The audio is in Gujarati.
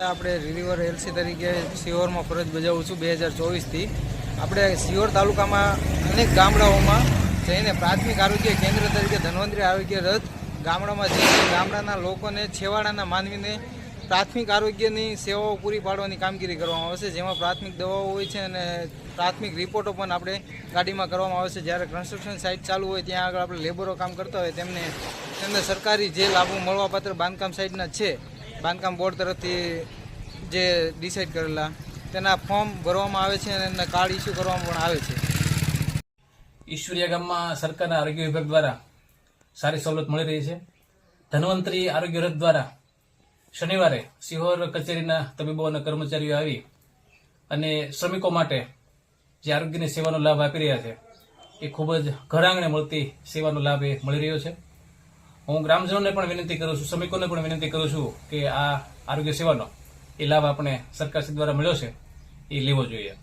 આપણે રિલીવર એલસી તરીકે સિહોરમાં ફરજ બજાવું છું 2024થી। આપણે સિહોર તાલુકામાં અનેક ગામડાઓમાં જઈને પ્રાથમિક આરોગ્ય કેન્દ્ર તરીકે ધન્વંતરી આરોગ્ય રથ ગામડામાં જઈને ગામડાના લોકોને છેવાડાના માનવીને પ્રાથમિક આરોગ્યની સેવાઓ પૂરી પાડવાની કામગીરી કરવામાં આવે છે, જેમાં પ્રાથમિક દવાઓ હોય છે અને પ્રાથમિક રિપોર્ટો પણ આપણે ગાડીમાં કરવામાં આવે છે। જ્યારે કન્સ્ટ્રક્શન સાઇટ ચાલુ હોય ત્યાં આગળ આપણે લેબરો કામ કરતા હોય તેમને સરકારી જે લાભો મળવાપાત્ર બાંધકામ સાઇટના છે, બાંધકામ બોર્ડ તરફથી જે ડિસાઇડ કરેલા તેના ફોર્મ ભરવામાં આવે છે અને એમના કાર્ડ ઇસ્યુ કરવામાં પણ આવે છે। ઈશ્વરિયા ગામમાં સરકારના આરોગ્ય વિભાગ દ્વારા સારી સવલત મળી રહી છે। ધન્વંતરી આરોગ્ય રથ દ્વારા શનિવારે સિહોર કચેરીના તબીબો અને કર્મચારીઓ આવી અને શ્રમિકો માટે જે આરોગ્યની સેવાનો લાભ આપી રહ્યા છે એ ખૂબ જ ઘર આંગણે મળતી સેવાનો લાભ એ મળી રહ્યો છે। હું ગ્રામજનોને પણ વિનંતી કરું છું, શ્રમિકોને પણ વિનંતી કરું છું કે આ આરોગ્ય સેવાનો એ લાભ આપણે સરકારશ્રી દ્વારા મળ્યો છે એ લેવો જોઈએ।